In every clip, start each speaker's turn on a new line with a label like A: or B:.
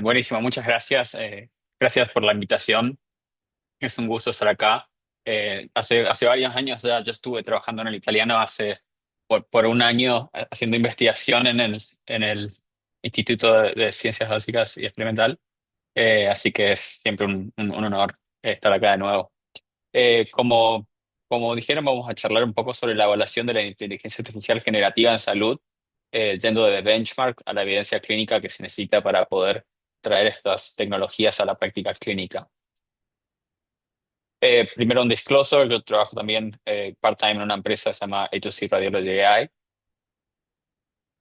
A: Buenísimo, muchas gracias. Gracias por la invitación. Es un gusto estar acá. Hace varios años ya yo estuve trabajando en el italiano, por un año haciendo investigación en el Instituto de Ciencias Básicas y Experimental. Así que es siempre un honor estar acá de nuevo. Como dijeron, vamos a charlar un poco sobre la evaluación de la inteligencia artificial generativa en salud, yendo de benchmark a la evidencia clínica que se necesita para poder traer estas tecnologías a la práctica clínica. Primero un disclosure, yo trabajo también part-time en una empresa que se llama A2C Radiology AI.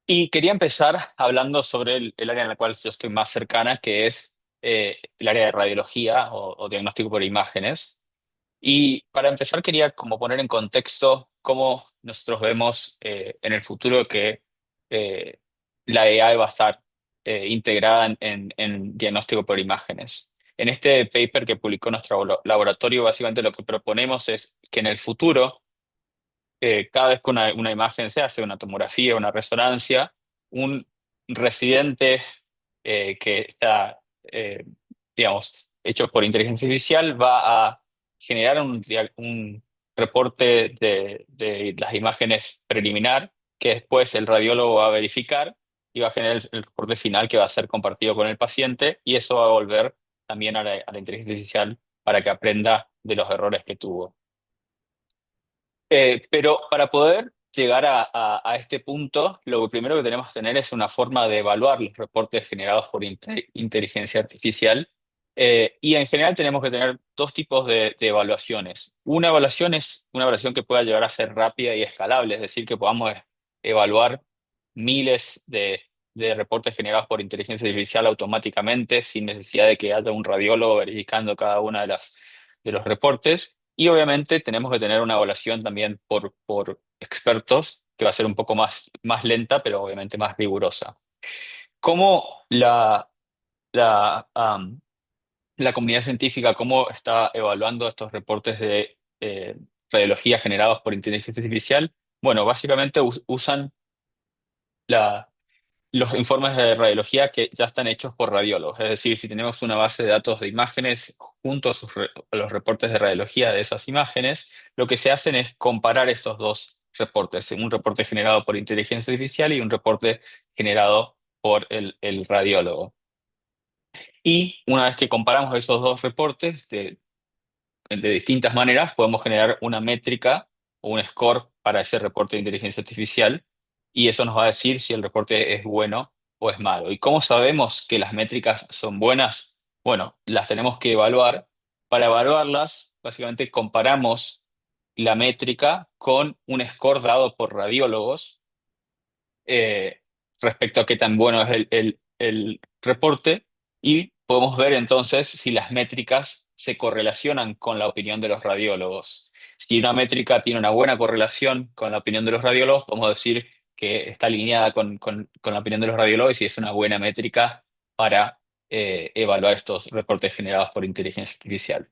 A: Y quería empezar hablando sobre el área en la cual yo estoy más cercana, que es el área de radiología o diagnóstico por imágenes. Y para empezar quería como poner en contexto cómo nosotros vemos en el futuro que eh, la AI va a estar integrada en diagnóstico por imágenes. En este paper que publicó nuestro laboratorio, básicamente lo que proponemos es que en el futuro, cada vez que una imagen se hace, una tomografía, una resonancia, un residente que está, digamos, hecho por inteligencia artificial va a generar un reporte de las imágenes preliminar que después el radiólogo va a verificar y va a generar el reporte final que va a ser compartido con el paciente y eso va a volver también a la inteligencia artificial para que aprenda de los errores que tuvo. Pero para poder llegar a este punto, lo primero que tenemos que tener es una forma de evaluar los reportes generados por inteligencia artificial. Y en general tenemos que tener dos tipos de evaluaciones. Una evaluación es una evaluación que pueda llegar a ser rápida y escalable, es decir, que podamos evaluar miles de reportes generados por inteligencia artificial automáticamente sin necesidad de que haya un radiólogo verificando cada una de los reportes. Y obviamente tenemos que tener una evaluación también por expertos, que va a ser un poco más lenta, pero obviamente más rigurosa. ¿Cómo la comunidad científica, cómo está evaluando estos reportes de radiología generados por inteligencia artificial? Bueno, básicamente usan los informes de radiología que ya están hechos por radiólogos. Es decir, si tenemos una base de datos de imágenes junto a los reportes de radiología de esas imágenes, lo que se hacen es comparar estos dos reportes, un reporte generado por inteligencia artificial y un reporte generado por el radiólogo. Y una vez que comparamos esos dos reportes de distintas maneras, podemos generar una métrica o un score para ese reporte de inteligencia artificial y eso nos va a decir si el reporte es bueno o es malo. ¿Y cómo sabemos que las métricas son buenas? Bueno, las tenemos que evaluar. Para evaluarlas, básicamente comparamos la métrica con un score dado por radiólogos eh, respecto a qué tan bueno es el reporte y podemos ver entonces si las métricas se correlacionan con la opinión de los radiólogos. Si una métrica tiene una buena correlación con la opinión de los radiólogos, podemos decir que está alineada con la opinión de los radiólogos y es una buena métrica para evaluar estos reportes generados por inteligencia artificial.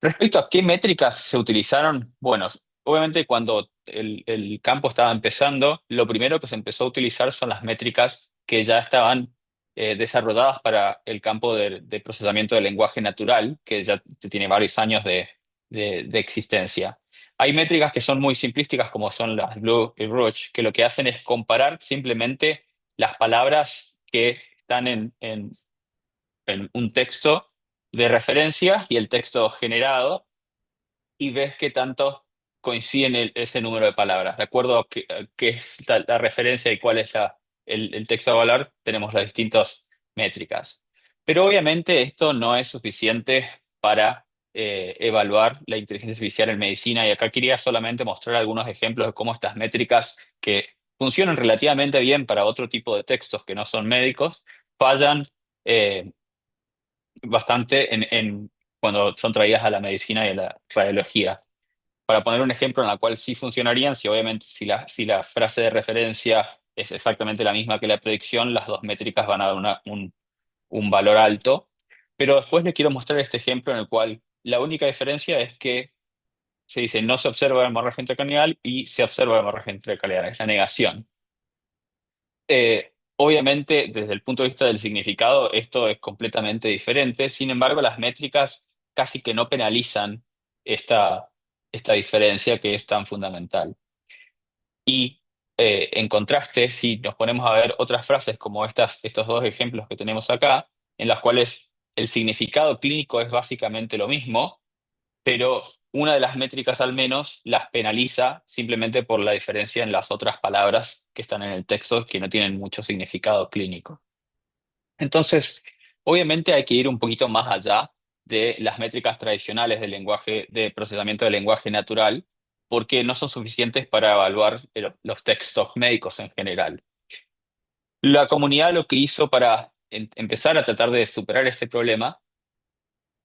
A: Respecto a qué métricas se utilizaron, bueno, obviamente cuando el campo estaba empezando, lo primero que se empezó a utilizar son las métricas que ya estaban desarrolladas para el campo de procesamiento del lenguaje natural, que ya tiene varios años de existencia. Hay métricas que son muy simplísticas, como son las Blue y Rouge, que lo que hacen es comparar simplemente las palabras que están en un texto de referencia y el texto generado y ves qué tanto coinciden ese número de palabras. De acuerdo a qué es la referencia y cuál es el texto a evaluar, tenemos las distintas métricas. Pero obviamente esto no es suficiente para evaluar la inteligencia artificial en medicina y acá quería solamente mostrar algunos ejemplos de cómo estas métricas que funcionan relativamente bien para otro tipo de textos que no son médicos, fallan eh, bastante cuando son traídas a la medicina y a la radiología. Para poner un ejemplo en la cual sí funcionarían, si obviamente si la frase de referencia es exactamente la misma que la predicción, las dos métricas van a dar un valor alto. Pero después le quiero mostrar este ejemplo en el cual la única diferencia es que se dice no se observa hemorragia intracraneal y se observa hemorragia intracraneal, es la negación. Obviamente, desde el punto de vista del significado, esto es completamente diferente. Sin embargo, las métricas casi que no penalizan esta, esta diferencia que es tan fundamental. Y en contraste, si nos ponemos a ver otras frases como estos dos ejemplos que tenemos acá, en las cuales el significado clínico es básicamente lo mismo, pero una de las métricas al menos las penaliza simplemente por la diferencia en las otras palabras que están en el texto que no tienen mucho significado clínico. Entonces, obviamente hay que ir un poquito más allá de las métricas tradicionales del lenguaje, de procesamiento del lenguaje natural, porque no son suficientes para evaluar los textos médicos en general. La comunidad lo que hizo para empezar a tratar de superar este problema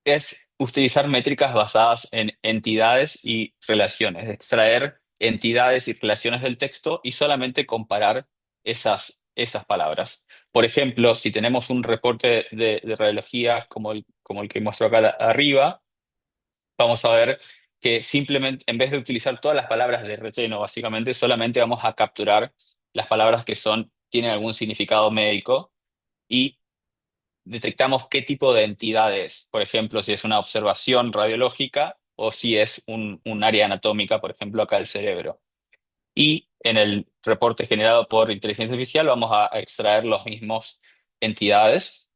A: es utilizar métricas basadas en entidades y relaciones, extraer entidades y relaciones del texto y solamente comparar esas palabras. Por ejemplo, si tenemos un reporte de radiología como el que muestro acá arriba, vamos a ver que simplemente, en vez de utilizar todas las palabras de relleno, básicamente, solamente vamos a capturar las palabras que tienen algún significado médico y detectamos qué tipo de entidad es. Por ejemplo, si es una observación radiológica o si es un área anatómica, por ejemplo, acá el cerebro. Y en el reporte generado por inteligencia artificial vamos a extraer los mismos entidades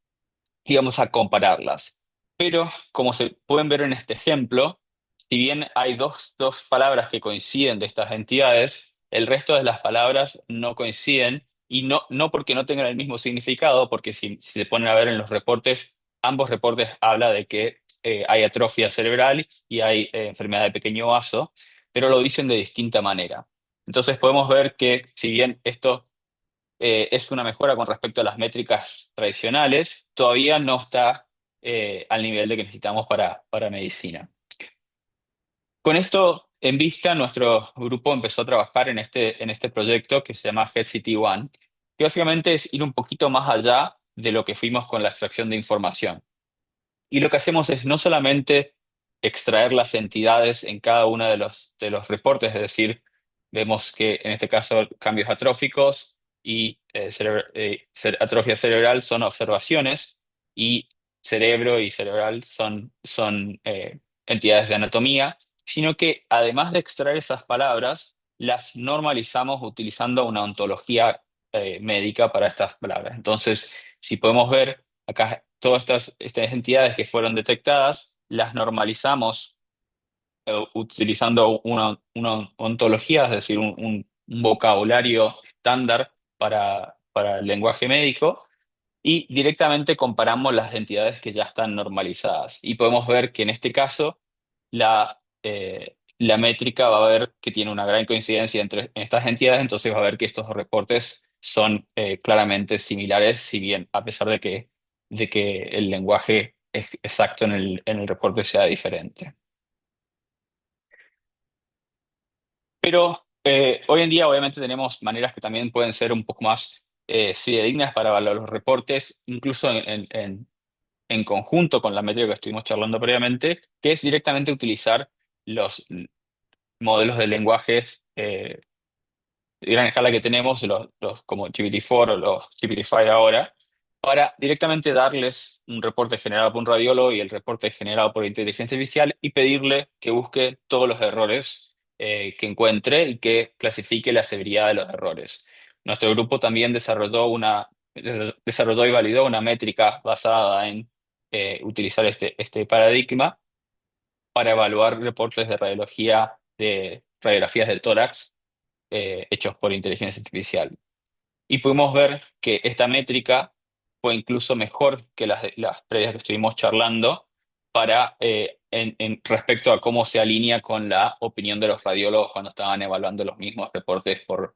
A: y vamos a compararlas. Pero como se pueden ver en este ejemplo, si bien hay dos palabras que coinciden de estas entidades, el resto de las palabras no coinciden y no porque no tengan el mismo significado, porque si se ponen a ver en los reportes, ambos reportes hablan de que hay atrofia cerebral y hay enfermedad de pequeño vaso, pero lo dicen de distinta manera. Entonces podemos ver que si bien esto es una mejora con respecto a las métricas tradicionales, todavía no está al nivel de que necesitamos para medicina. Con esto en vista, nuestro grupo empezó a trabajar en este proyecto que se llama HeadCity One, que básicamente es ir un poquito más allá de lo que fuimos con la extracción de información. Y lo que hacemos es no solamente extraer las entidades en cada uno de los reportes, es decir, vemos que en este caso cambios atróficos y atrofia cerebral son observaciones y cerebro y cerebral son entidades de anatomía, sino que además de extraer esas palabras, las normalizamos utilizando una ontología médica para estas palabras. Entonces, si podemos ver acá todas estas entidades que fueron detectadas, las normalizamos utilizando una ontología, es decir, un vocabulario estándar para el lenguaje médico, y directamente comparamos las entidades que ya están normalizadas. Y podemos ver que en este caso la métrica va a ver que tiene una gran coincidencia entre estas entidades, entonces va a ver que estos reportes son claramente similares, si bien a pesar de que el lenguaje exacto en el reporte sea diferente. Pero hoy en día obviamente tenemos maneras que también pueden ser un poco más fidedignas para evaluar los reportes, incluso en conjunto con la métrica que estuvimos charlando previamente, que es directamente utilizar los modelos de lenguajes de gran escala que tenemos, los como GPT-4 o los GPT-5 ahora, para directamente darles un reporte generado por un radiólogo y el reporte generado por inteligencia artificial y pedirle que busque todos los errores que encuentre y que clasifique la severidad de los errores. Nuestro grupo también desarrolló y validó una métrica basada en utilizar este paradigma para evaluar reportes de radiología de radiografías del tórax hechos por inteligencia artificial. Y pudimos ver que esta métrica fue incluso mejor que las previas que estuvimos charlando respecto a cómo se alinea con la opinión de los radiólogos cuando estaban evaluando los mismos reportes por,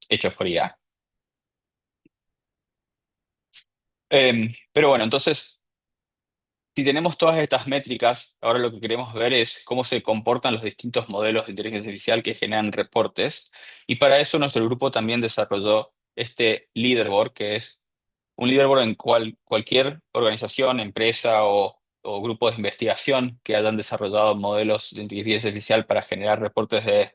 A: hechos por IA. Pero bueno, entonces, si tenemos todas estas métricas, ahora lo que queremos ver es cómo se comportan los distintos modelos de inteligencia artificial que generan reportes. Y para eso nuestro grupo también desarrolló este leaderboard, que es un leaderboard en cualquier organización, empresa o grupo de investigación que hayan desarrollado modelos de inteligencia artificial para generar reportes de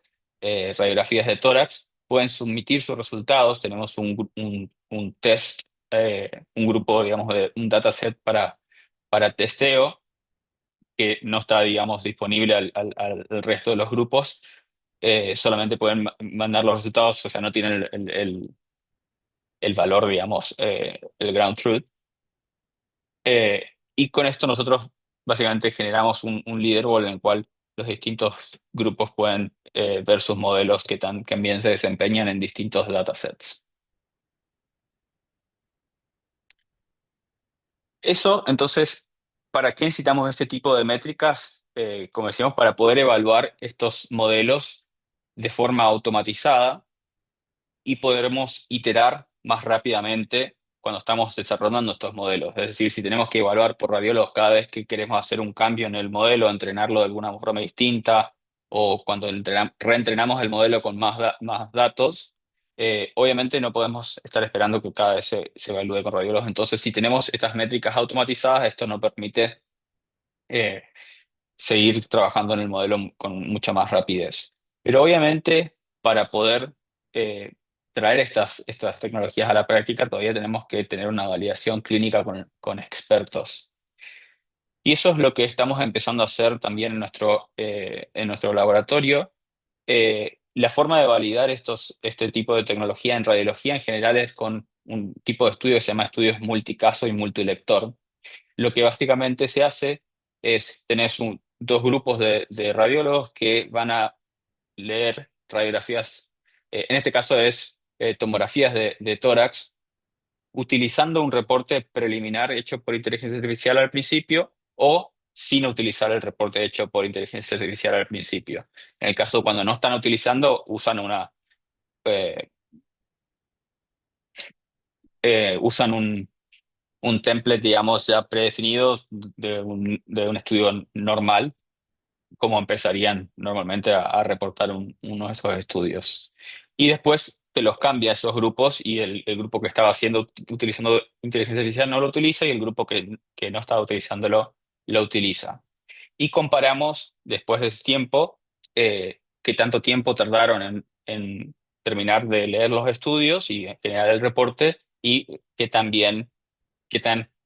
A: radiografías de tórax pueden submitir sus resultados. Tenemos un test, un grupo, digamos, de un dataset para testeo que no está, digamos, disponible al resto de los grupos. Solamente pueden mandar los resultados, o sea, no tienen el valor, digamos, el ground truth. Eh, y con esto nosotros básicamente generamos un leaderboard en el cual los distintos grupos pueden ver sus modelos que bien se desempeñan en distintos datasets. Eso, entonces, ¿para qué necesitamos este tipo de métricas? Como decíamos, para poder evaluar estos modelos de forma automatizada y podremos iterar más rápidamente cuando estamos desarrollando estos modelos. Es decir, si tenemos que evaluar por radiólogos cada vez que queremos hacer un cambio en el modelo, entrenarlo de alguna forma distinta, o cuando reentrenamos el modelo con más datos, obviamente no podemos estar esperando que cada vez se evalúe con radiólogos. Entonces, si tenemos estas métricas automatizadas, esto nos permite eh, seguir trabajando en el modelo con mucha más rapidez. Pero obviamente, para poder traer estas tecnologías a la práctica, todavía tenemos que tener una validación clínica con expertos. Y eso es lo que estamos empezando a hacer también en nuestro laboratorio. La forma de validar este tipo de tecnología en radiología en general es con un tipo de estudio que se llama estudios multicaso y multilector. Lo que básicamente se hace es, tenés dos grupos de radiólogos que van a leer radiografías, en este caso es tomografías de tórax, utilizando un reporte preliminar hecho por inteligencia artificial al principio o sin utilizar el reporte hecho por inteligencia artificial al principio. En el caso cuando no están utilizando, eh, usan un template, digamos, ya predefinido de un estudio normal como empezarían normalmente a reportar uno de esos estudios. Y después te los cambia a esos grupos y el grupo que estaba utilizando inteligencia artificial no lo utiliza y el grupo que no estaba utilizándolo lo utiliza. Y comparamos después de ese tiempo qué tanto tiempo tardaron en terminar de leer los estudios y en generar el reporte y qué tan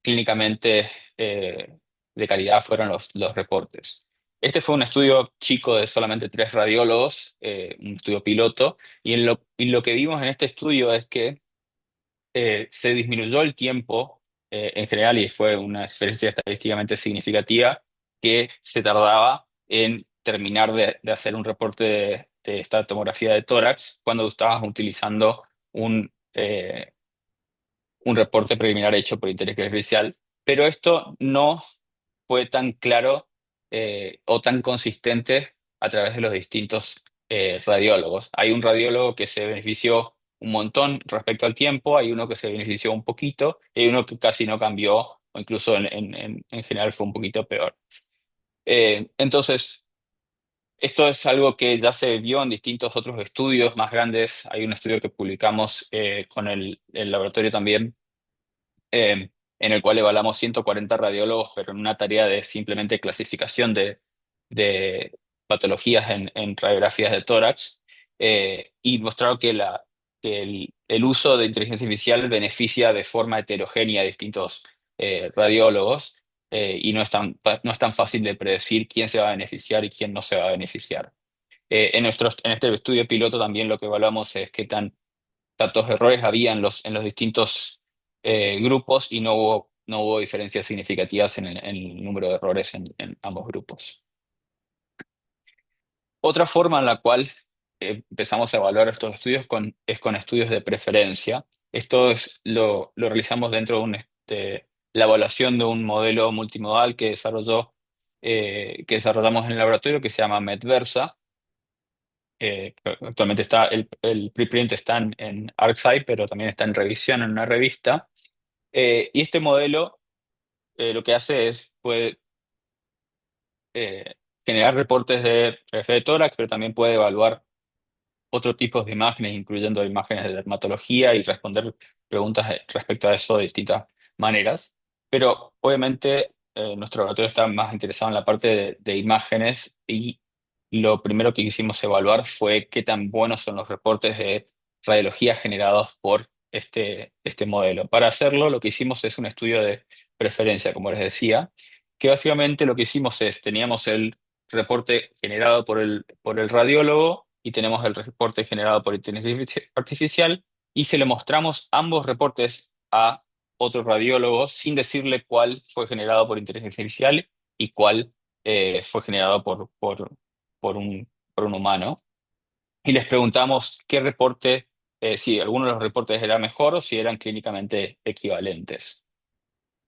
A: clínicamente de calidad fueron los reportes. Este fue un estudio chico de solamente 3 radiólogos, un estudio piloto, y lo que vimos en este estudio es que se disminuyó el tiempo en general, y fue una diferencia estadísticamente significativa, que se tardaba en terminar de hacer un reporte de esta tomografía de tórax cuando estabas utilizando un reporte preliminar hecho por inteligencia artificial, pero esto no fue tan claro o tan consistente a través de los distintos radiólogos. Hay un radiólogo que se benefició un montón respecto al tiempo, hay uno que se benefició un poquito, y hay uno que casi no cambió, o incluso en general fue un poquito peor. Entonces, esto es algo que ya se vio en distintos otros estudios más grandes. Hay un estudio que publicamos con el laboratorio también en el cual evaluamos 140 radiólogos, pero en una tarea de simplemente clasificación de patologías en radiografías de tórax, y mostraron que el uso de inteligencia artificial beneficia de forma heterogénea a distintos radiólogos, y no es tan fácil de predecir quién se va a beneficiar y quién no se va a beneficiar. En este estudio piloto también lo que evaluamos es qué tantos errores había en los distintos grupos y no hubo diferencias significativas en el número de errores en ambos grupos. Otra forma en la cual empezamos a evaluar estos estudios es con estudios de preferencia. Lo realizamos dentro la evaluación de un modelo multimodal que desarrollamos en el laboratorio que se llama MedVersa. Actualmente el preprint está en ArcSci, pero también está en revisión en una revista. Y este modelo lo que hace es, puede eh, generar reportes de RF de tórax, pero también puede evaluar otros tipos de imágenes, incluyendo imágenes de dermatología, y responder preguntas respecto a eso de distintas maneras. Pero obviamente nuestro laboratorio está más interesado en la parte de imágenes, y lo primero que quisimos evaluar fue qué tan buenos son los reportes de radiología generados por este modelo. Para hacerlo, lo que hicimos es un estudio de preferencia, como les decía, que básicamente lo que hicimos es, teníamos el reporte generado por el radiólogo y tenemos el reporte generado por inteligencia artificial y se le mostramos ambos reportes a otro radiólogo sin decirle cuál fue generado por inteligencia artificial y cuál fue generado por un humano. Y les preguntamos qué reporte, si alguno de los reportes era mejor o si eran clínicamente equivalentes.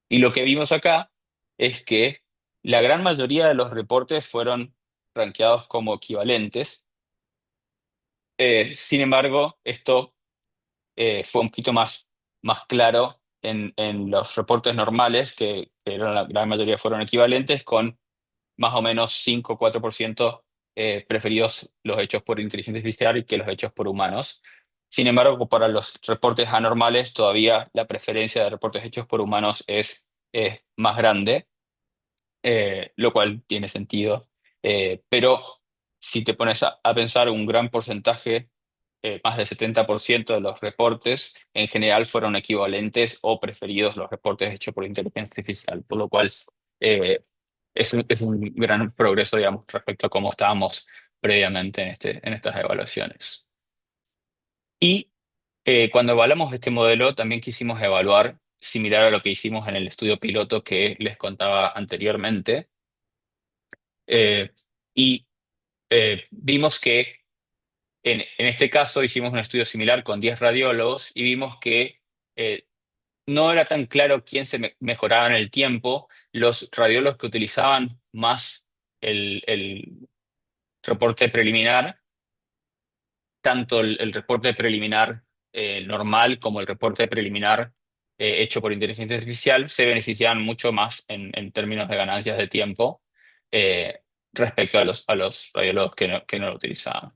A: Y lo que vimos acá es que la gran mayoría de los reportes fueron rankeados como equivalentes. Sin embargo, esto fue un poquito más claro en los reportes normales, que la gran mayoría fueron equivalentes, con más o menos 5 o 4% preferidos los hechos por inteligencia artificial que los hechos por humanos. Sin embargo, para los reportes anormales, todavía la preferencia de reportes hechos por humanos es más grande, lo cual tiene sentido. Pero si te pones a pensar, un gran porcentaje, más del 70% de los reportes en general fueron equivalentes o preferidos los reportes hechos por inteligencia artificial, por lo cual eh, es un gran progreso, digamos, respecto a cómo estábamos previamente en estas evaluaciones. Y cuando evaluamos este modelo, también quisimos evaluar, similar a lo que hicimos en el estudio piloto que les contaba anteriormente, eh, y vimos que en este caso hicimos un estudio similar con 10 radiólogos y vimos que no era tan claro quién mejoraba en el tiempo. Los radiólogos que utilizaban más el reporte preliminar, tanto el reporte preliminar normal como el reporte preliminar hecho por inteligencia artificial, se beneficiaban mucho más en términos de ganancias de tiempo eh, respecto a los radiólogos que no lo utilizaban.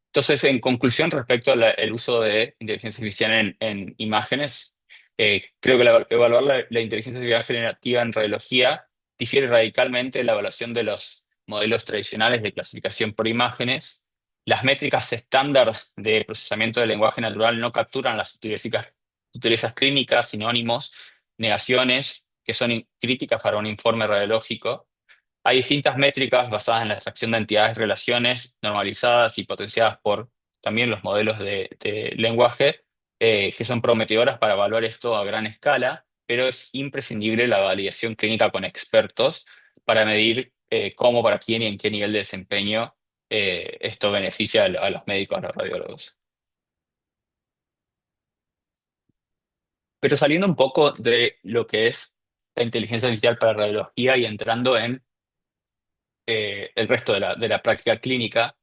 A: Entonces, en conclusión, respecto al uso de inteligencia artificial en imágenes, creo que evaluar la inteligencia artificial generativa en radiología difiere radicalmente de la evaluación de los modelos tradicionales de clasificación por imágenes. Las métricas estándar de procesamiento del lenguaje natural no capturan las sutilezas clínicas, sinónimos, negaciones, que son críticas para un informe radiológico. Hay distintas métricas basadas en la extracción de entidades, relaciones normalizadas y potenciadas por también los modelos de lenguaje, que son prometedoras para evaluar esto a gran escala, pero es imprescindible la validación clínica con expertos para medir cómo, para quién y en qué nivel de desempeño esto beneficia a los médicos, a los radiólogos. Pero saliendo un poco de lo que es la inteligencia artificial para radiología y entrando en el resto de la práctica clínica.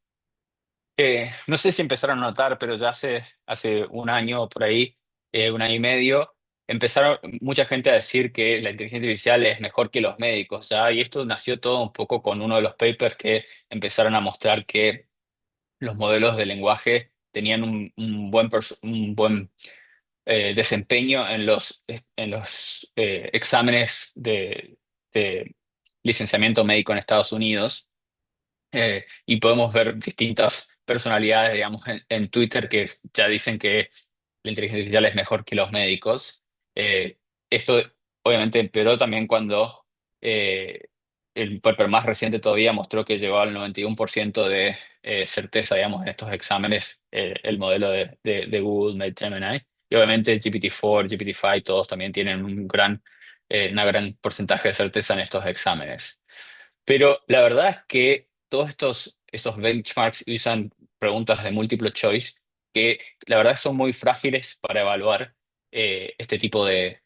A: No sé si empezaron a notar, pero ya hace un año por ahí, un año y medio, empezaron mucha gente a decir que la inteligencia artificial es mejor que los médicos, ¿ya? Y esto nació todo un poco con uno de los papers que empezaron a mostrar que los modelos de lenguaje tenían un buen desempeño en los exámenes de licenciamiento médico en Estados Unidos. Y podemos ver distintas personalidades, digamos, en Twitter que ya dicen que la inteligencia artificial es mejor que los médicos. Esto obviamente empeoró también cuando el paper más reciente todavía mostró que llegó al 91% de certeza, digamos, en estos exámenes, el modelo de Google Made Gemini. Y obviamente GPT-4, GPT-5, todos también tienen una gran porcentaje de certeza en estos exámenes. Pero la verdad es que todos estos benchmarks usan preguntas de múltiplo choice que la verdad son muy frágiles para evaluar este tipo de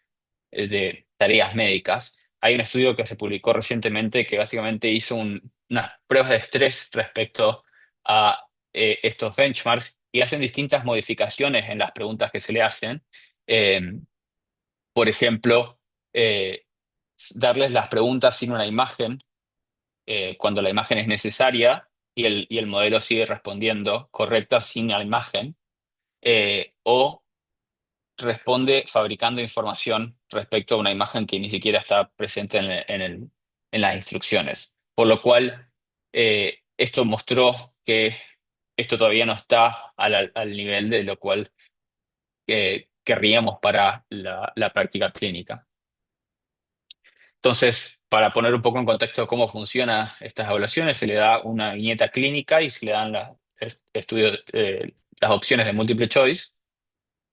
A: tareas médicas. Hay un estudio que se publicó recientemente que básicamente hizo unas pruebas de estrés respecto a estos benchmarks y hacen distintas modificaciones en las preguntas que se le hacen. Eh, por ejemplo, eh, darles las preguntas sin una imagen cuando la imagen es necesaria y el modelo sigue respondiendo correcta sin la imagen, o responde fabricando información respecto a una imagen que ni siquiera está presente en las instrucciones. Por lo cual, Esto mostró que esto todavía no está al nivel de lo cual querríamos para la práctica clínica. Entonces, para poner un poco en contexto cómo funcionan estas evaluaciones, se le da una viñeta clínica y se le dan las opciones de multiple choice,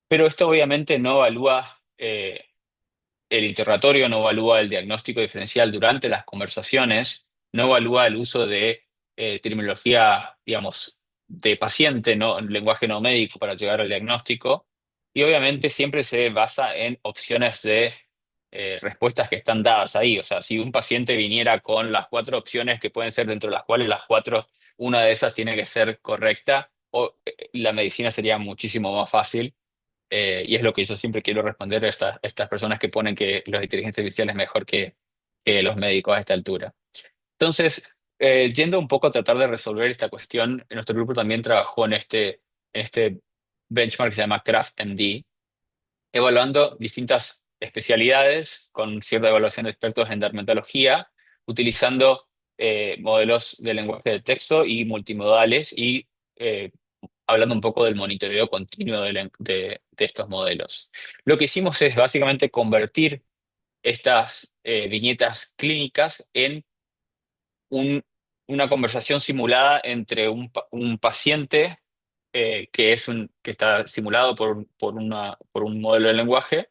A: pero esto obviamente no evalúa el interrogatorio, no evalúa el diagnóstico diferencial durante las conversaciones, no evalúa el uso de terminología, digamos, de paciente, no, lenguaje no médico para llegar al diagnóstico, y obviamente siempre se basa en opciones de respuestas que están dadas ahí. O sea, si un paciente viniera con las cuatro opciones que pueden ser dentro de las cuales las cuatro, una de esas tiene que ser correcta, la medicina sería muchísimo más fácil. Y es lo que yo siempre quiero responder a estas personas que ponen que los inteligencia artificial es mejor que los médicos a esta altura. Entonces, yendo un poco a tratar de resolver esta cuestión, nuestro grupo también trabajó en este benchmark que se llama CraftMD, evaluando distintas especialidades con cierta evaluación de expertos en dermatología, utilizando modelos de lenguaje de texto y multimodales y hablando un poco del monitoreo continuo de estos modelos. Lo que hicimos es básicamente convertir estas viñetas clínicas en un- una conversación simulada entre un paciente que está simulado por un modelo de lenguaje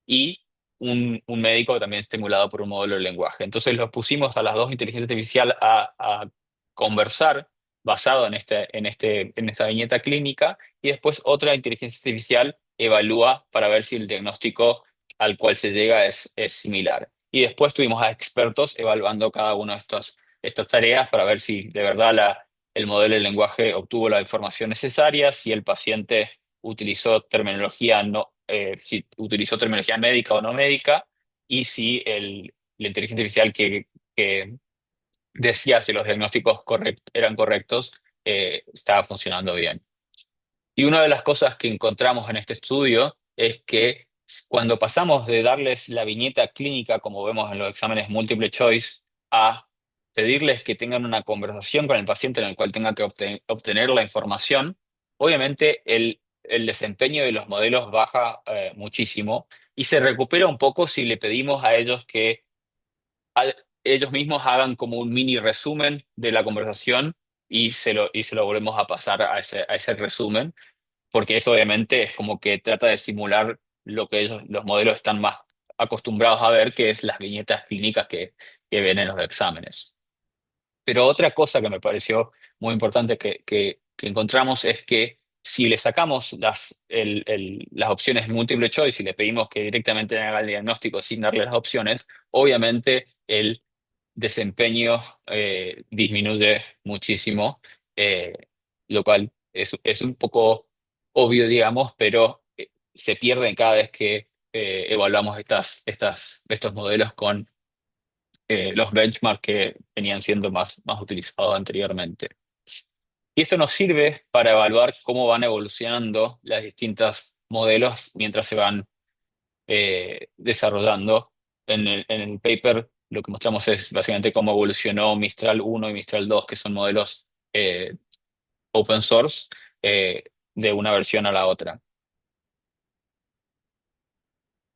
A: y un médico también estimulado por un modelo de lenguaje. Entonces los pusimos a las dos inteligencias artificiales a conversar basado en esa viñeta clínica y después otra inteligencia artificial evalúa para ver si el diagnóstico al cual se llega es similar. Y después tuvimos a expertos evaluando cada una de estas tareas para ver si de verdad el modelo de lenguaje obtuvo la información necesaria, si el paciente utilizó terminología no, si utilizó terminología médica o no médica, y si la inteligencia artificial que decía si los diagnósticos eran correctos, estaba funcionando bien. Y una de las cosas que encontramos en este estudio es que cuando pasamos de darles la viñeta clínica, como vemos en los exámenes múltiple choice, a pedirles que tengan una conversación con el paciente en el cual tengan que obtener la información, obviamente el desempeño de los modelos baja muchísimo y se recupera un poco si le pedimos a ellos que a- ellos mismos hagan como un mini resumen de la conversación y se lo volvemos a pasar a ese resumen porque eso obviamente es como que trata de simular lo que los modelos están más acostumbrados a ver, que es las viñetas clínicas que ven en los exámenes. Pero otra cosa que me pareció muy importante que encontramos es que si le sacamos las opciones múltiple choice y le pedimos que directamente haga el diagnóstico sin darle las opciones, obviamente el desempeño disminuye muchísimo, eh, lo cual es un poco obvio, digamos, pero se pierde cada vez que evaluamos estos modelos con los benchmarks que venían siendo más utilizados anteriormente. Y esto nos sirve para evaluar cómo van evolucionando las distintas modelos mientras se van desarrollando. En el paper lo que mostramos es básicamente cómo evolucionó Mistral 1 y Mistral 2, que son modelos open source, eh, de una versión a la otra.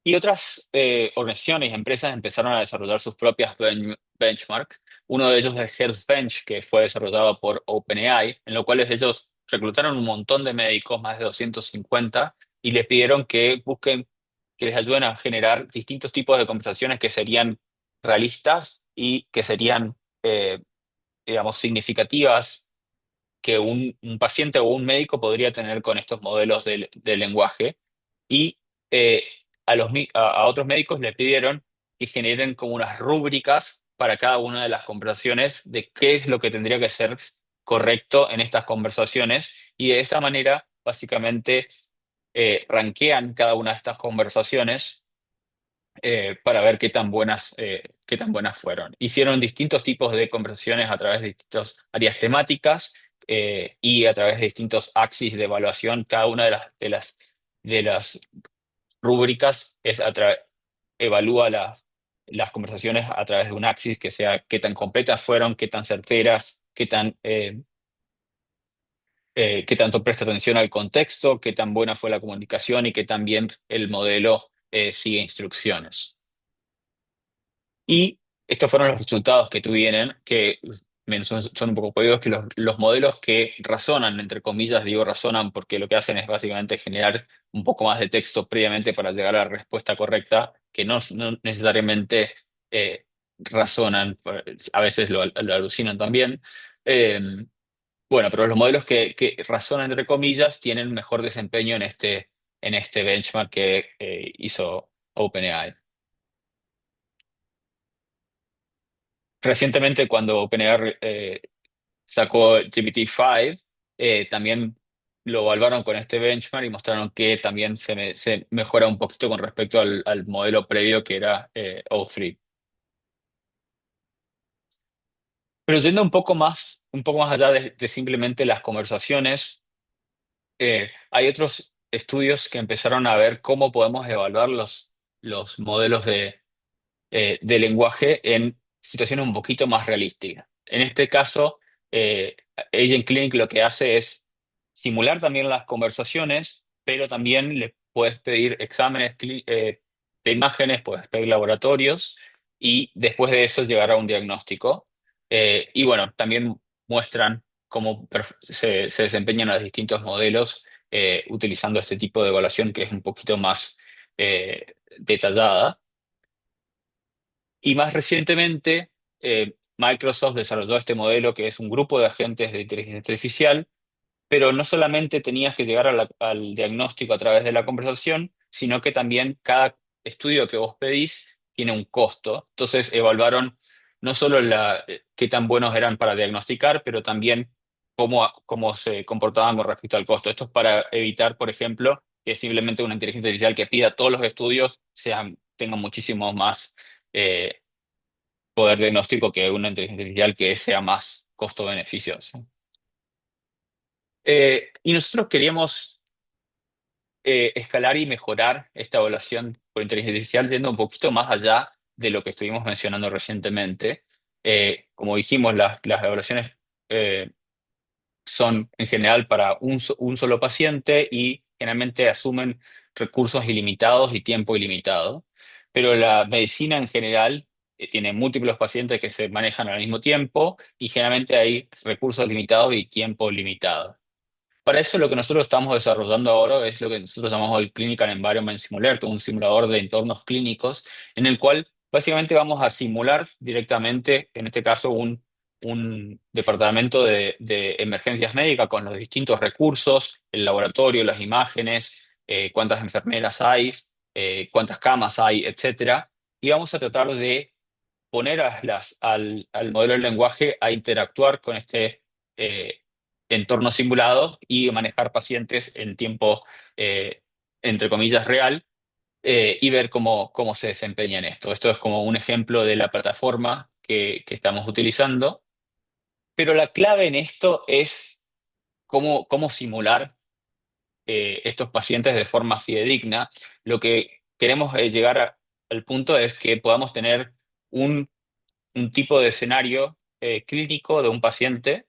A: Y otras organizaciones y empresas empezaron a desarrollar sus propias benchmarks. Uno de ellos es Health Bench, que fue desarrollado por OpenAI, en lo cual ellos reclutaron un montón de médicos, más de 250, y les pidieron que busquen, que les ayuden a generar distintos tipos de conversaciones que serían realistas y que serían, digamos, significativas que un paciente o un médico podría tener con estos modelos de lenguaje y a otros médicos le pidieron que generen como unas rúbricas para cada una de las conversaciones de qué es lo que tendría que ser correcto en estas conversaciones y de esa manera básicamente rankean cada una de estas conversaciones para ver qué tan buenas fueron. Hicieron distintos tipos de conversaciones a través de distintas áreas temáticas y a través de distintos axis de evaluación. Cada una de las rúbricas evalúa las conversaciones a través de un axis que sea qué tan completas fueron, qué tan certeras, qué tanto presta atención al contexto, qué tan buena fue la comunicación y qué tan bien el modelo sigue instrucciones. Y estos fueron los resultados que tuvieron, que son un poco obvios, que los modelos que razonan, entre comillas, digo razonan porque lo que hacen es básicamente generar un poco más de texto previamente para llegar a la respuesta correcta, que no necesariamente razonan, a veces lo alucinan también. Eh, bueno, pero los modelos que razonan, entre comillas, tienen mejor desempeño en este benchmark que hizo OpenAI. Recientemente, cuando OpenAI sacó GPT-5, también lo evaluaron con este benchmark y mostraron que también se mejora un poquito con respecto al modelo previo que era O3. Pero yendo un poco más allá de simplemente las conversaciones, hay otros estudios que empezaron a ver cómo podemos evaluar los modelos de lenguaje en situaciones un poquito más realísticas. En este caso, eh, Agent Clinic lo que hace es simular también las conversaciones, pero también le puedes pedir exámenes de imágenes, puedes pedir laboratorios y después de eso llegar a un diagnóstico. Y bueno, también muestran cómo se desempeñan los distintos modelos utilizando este tipo de evaluación que es un poquito más detallada. Y más recientemente, Microsoft desarrolló este modelo que es un grupo de agentes de inteligencia artificial, pero no solamente tenías que llegar al diagnóstico a través de la conversación, sino que también cada estudio que vos pedís tiene un costo. Entonces evaluaron no solo qué tan buenos eran para diagnosticar, pero también cómo se comportaban con respecto al costo. Esto es para evitar, por ejemplo, que simplemente una inteligencia artificial que pida todos los estudios tengan muchísimo más eh, poder diagnóstico que una inteligencia artificial que sea más costo-beneficio. ¿Sí? Y nosotros queríamos escalar y mejorar esta evaluación por inteligencia artificial yendo un poquito más allá de lo que estuvimos mencionando recientemente. Como dijimos, las evaluaciones eh, son en general para un solo paciente y generalmente asumen recursos ilimitados y tiempo ilimitado. Pero la medicina en general tiene múltiples pacientes que se manejan al mismo tiempo y generalmente hay recursos limitados y tiempo limitado. Para eso lo que nosotros estamos desarrollando ahora es lo que nosotros llamamos el Clinical Environment Simulator, un simulador de entornos clínicos en el cual básicamente vamos a simular directamente, en este caso, un departamento de emergencias médicas con los distintos recursos, el laboratorio, las imágenes, cuántas enfermeras hay, cuántas camas hay, etcétera. Y vamos a tratar de poner al modelo del lenguaje a interactuar con este eh, entorno simulado y manejar pacientes en tiempo, eh, entre comillas, real, y ver cómo se desempeña en esto. Esto es como un ejemplo de la plataforma que estamos utilizando, pero la clave en esto es cómo simular estos pacientes de forma fidedigna. Lo que queremos llegar al punto es que podamos tener un tipo de escenario clínico de un paciente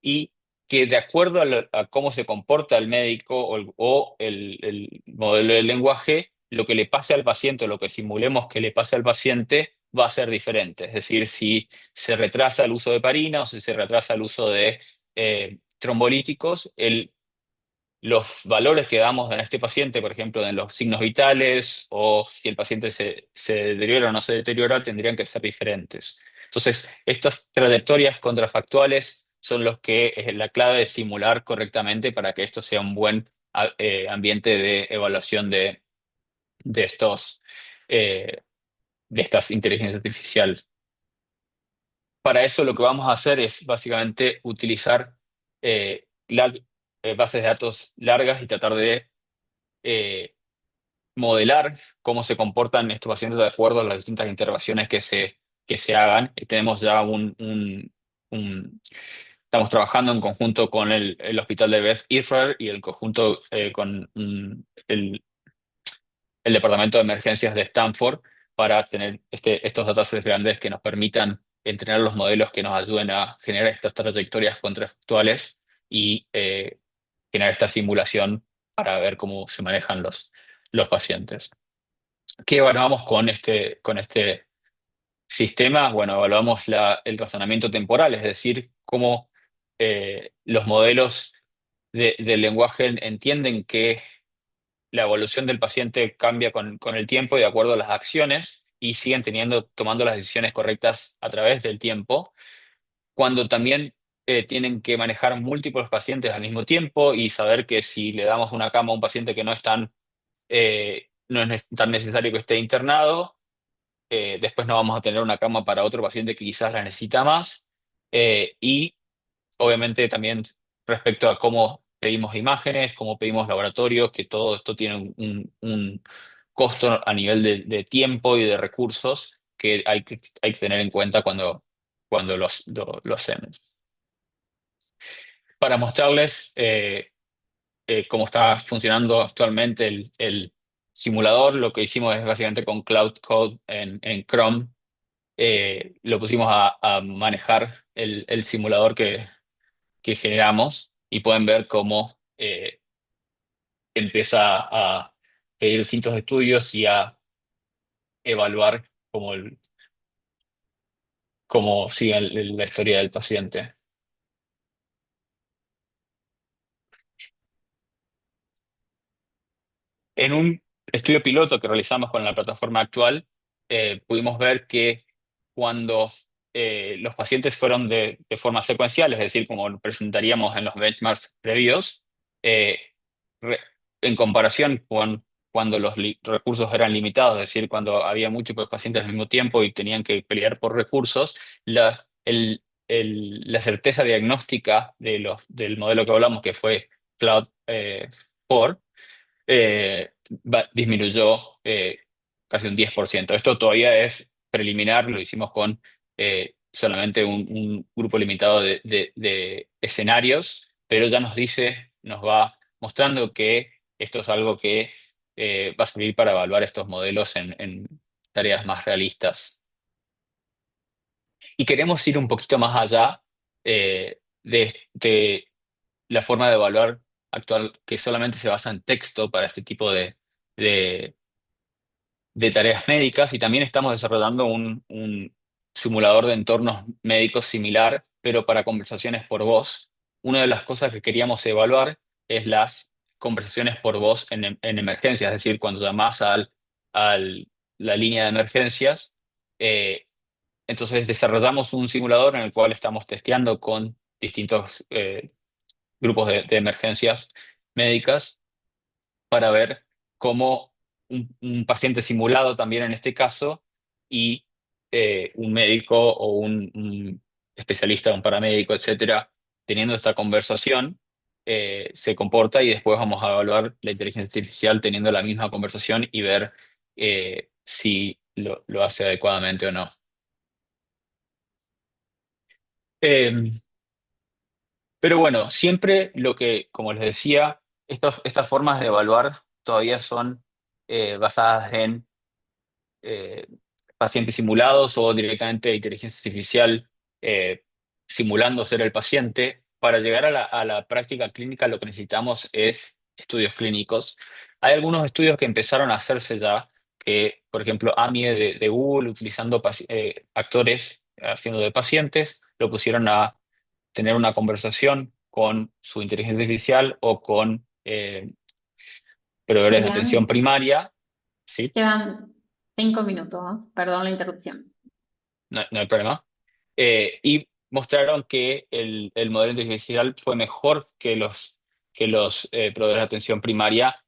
A: y que de acuerdo a cómo se comporta el médico o el modelo del lenguaje, lo que le pase al paciente o lo que simulemos que le pase al paciente va a ser diferente. Es decir, si se retrasa el uso de heparina o si se retrasa el uso de trombolíticos, los valores que damos en este paciente, por ejemplo, en los signos vitales o si el paciente se deteriora o no se deteriora, tendrían que ser diferentes. Entonces, estas trayectorias contrafactuales son los que es la clave de simular correctamente para que esto sea un buen ambiente de evaluación de estos, eh, de estas inteligencias artificiales. Para eso lo que vamos a hacer es básicamente utilizar bases de datos largas y tratar de eh, modelar cómo se comportan estos pacientes de acuerdo a las distintas intervenciones que se hagan. Tenemos ya un- estamos trabajando en conjunto con el hospital de Beth Israel y el conjunto con el departamento de emergencias de Stanford para tener estos datasets grandes que nos permitan entrenar los modelos que nos ayuden a generar estas trayectorias contractuales y generar esta simulación para ver cómo se manejan los pacientes. ¿Qué evaluamos con este sistema? Bueno, evaluamos el razonamiento temporal, es decir, cómo los modelos del lenguaje entienden que la evolución del paciente cambia con el tiempo y de acuerdo a las acciones y siguen tomando las decisiones correctas a través del tiempo, cuando también tienen que manejar múltiples pacientes al mismo tiempo y saber que si le damos una cama a un paciente que no es tan necesario que esté internado, después no vamos a tener una cama para otro paciente que quizás la necesita más. Y obviamente también respecto a cómo pedimos imágenes, cómo pedimos laboratorios, que todo esto tiene un costo a nivel de tiempo y de recursos que hay que tener en cuenta cuando lo hacemos. Para mostrarles cómo está funcionando actualmente el simulador, lo que hicimos es básicamente con Cloud Code en Chrome, lo pusimos a manejar el simulador que generamos y pueden ver cómo empieza a pedir distintos estudios y a evaluar cómo sigue la historia del paciente. En un estudio piloto que realizamos con la plataforma actual, pudimos ver que cuando los pacientes fueron de forma secuencial, es decir, como presentaríamos en los benchmarks previos, eh, re- en comparación con cuando los recursos eran limitados, es decir, cuando había múltiples pacientes al mismo tiempo y tenían que pelear por recursos, la certeza diagnóstica del modelo que hablamos, que fue Cloud 4, disminuyó casi un 10%. Esto todavía es preliminar, lo hicimos con solamente un grupo limitado de escenarios, pero ya nos va mostrando que esto es algo que va a servir para evaluar estos modelos en tareas más realistas. Y queremos ir un poquito más allá de la forma de evaluar actual que solamente se basa en texto para este tipo de, de tareas médicas y también estamos desarrollando un simulador de entornos médicos similar, pero para conversaciones por voz. Una de las cosas que queríamos evaluar es las conversaciones por voz en emergencias, es decir, cuando llamas al la línea de emergencias. Entonces desarrollamos un simulador en el cual estamos testeando con distintos grupos de emergencias médicas para ver cómo un paciente simulado también en este caso y un médico o un especialista, un paramédico, etcétera, teniendo esta conversación, se comporta y después vamos a evaluar la inteligencia artificial teniendo la misma conversación y ver si lo hace adecuadamente o no. Eh, pero bueno, siempre como les decía, estas formas de evaluar todavía son basadas en eh, pacientes simulados o directamente inteligencia artificial eh, simulando ser el paciente. Para llegar a la práctica clínica lo que necesitamos es estudios clínicos. Hay algunos estudios que empezaron a hacerse ya, que por ejemplo AMIE de Google, utilizando actores haciendo de pacientes, lo pusieron a tener una conversación con su inteligencia artificial o con proveedores de atención
B: Dylan,
A: primaria. ¿Sí?
B: quedan 5 minutos, perdón la interrupción.
A: No hay problema. Y mostraron que el modelo de inteligencia artificial fue mejor que los proveedores de atención primaria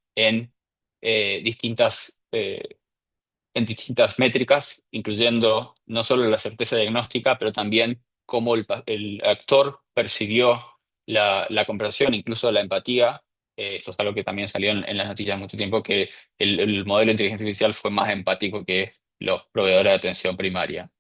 A: distintas, en distintas métricas, incluyendo no solo la certeza diagnóstica, pero también cómo el actor percibió la conversación, incluso la empatía. Esto es algo que también salió en las noticias mucho tiempo, que el modelo de inteligencia artificial fue más empático que los proveedores de atención primaria.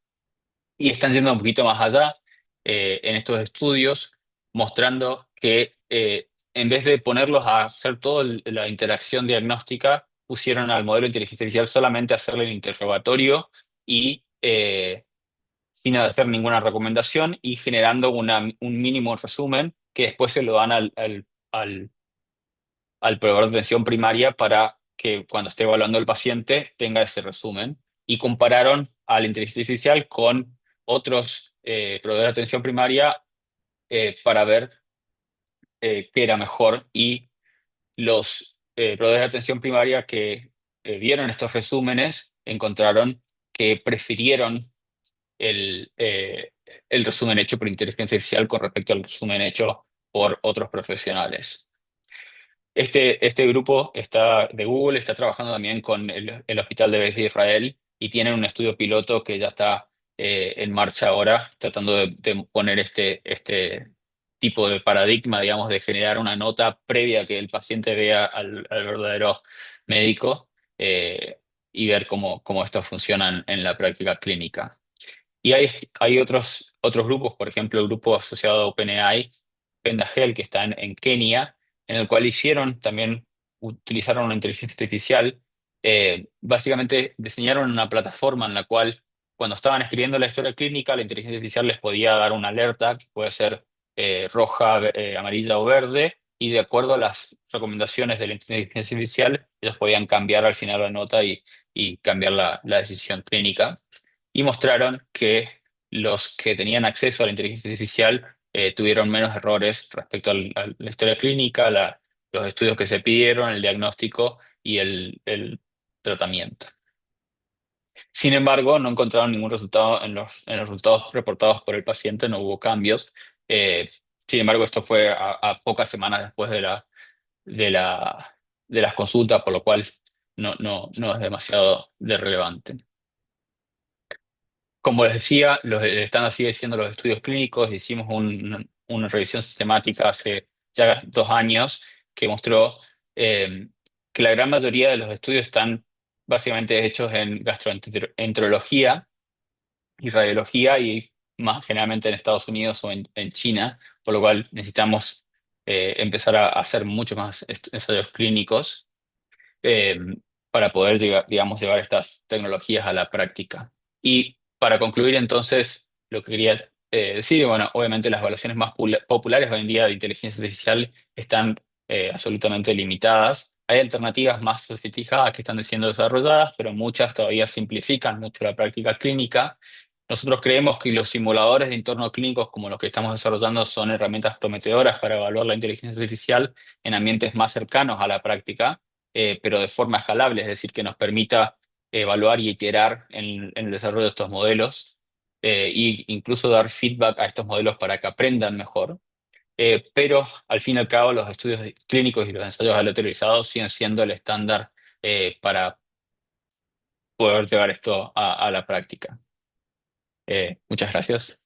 A: Y están yendo un poquito más allá en estos estudios, mostrando que en vez de ponerlos a hacer toda la interacción diagnóstica, pusieron al modelo de inteligencia artificial solamente a hacerle el interrogatorio y sin hacer ninguna recomendación y generando un mínimo resumen que después se lo dan al proveedor de atención primaria para que cuando esté evaluando al paciente tenga ese resumen. Y compararon a la inteligencia artificial con otros proveedores de atención primaria para ver qué era mejor. Y los proveedores de atención primaria que vieron estos resúmenes encontraron que prefirieron el, eh, el resumen hecho por inteligencia artificial con respecto al resumen hecho por otros profesionales. Este grupo de Google está trabajando también con el Hospital de Beth Israel y tienen un estudio piloto que ya está en marcha ahora, tratando de poner este tipo de paradigma, digamos, de generar una nota previa que el paciente vea al verdadero médico y ver cómo estos funcionan en la práctica clínica. Y hay otros grupos, por ejemplo, el grupo asociado a OpenAI, Pendagel, que está en Kenia, en el cual utilizaron una inteligencia artificial. Básicamente diseñaron una plataforma en la cual, cuando estaban escribiendo la historia clínica, la inteligencia artificial les podía dar una alerta, que puede ser roja, amarilla o verde, y de acuerdo a las recomendaciones de la inteligencia artificial, ellos podían cambiar al final la nota y cambiar la decisión clínica y mostraron que los que tenían acceso a la inteligencia artificial tuvieron menos errores respecto a la historia clínica, los estudios que se pidieron, el diagnóstico y el tratamiento. Sin embargo, no encontraron ningún resultado en los resultados reportados por el paciente, no hubo cambios. Eh, Sin embargo, esto fue a pocas semanas después de la, de las consultas, por lo cual no es demasiado de relevante. Como les decía, el estándar sigue siendo los estudios clínicos. Hicimos una revisión sistemática hace ya 2 años que mostró que la gran mayoría de los estudios están básicamente hechos en gastroenterología y radiología y más generalmente en Estados Unidos o en China, por lo cual necesitamos empezar a hacer muchos más ensayos clínicos eh, para poder digamos, llevar estas tecnologías a la práctica. Y para concluir entonces, lo que quería decir, bueno, obviamente las evaluaciones más populares hoy en día de inteligencia artificial están absolutamente limitadas. Hay alternativas más sofisticadas que están siendo desarrolladas, pero muchas todavía simplifican mucho la práctica clínica. Nosotros creemos que los simuladores de entornos clínicos como los que estamos desarrollando son herramientas prometedoras para evaluar la inteligencia artificial en ambientes más cercanos a la práctica pero de forma escalable, es decir, que nos permita evaluar y iterar en el desarrollo de estos modelos e incluso dar feedback a estos modelos para que aprendan mejor. Pero al fin y al cabo, los estudios clínicos y los ensayos aleatorizados siguen siendo el estándar para poder llevar esto a la práctica. Muchas gracias.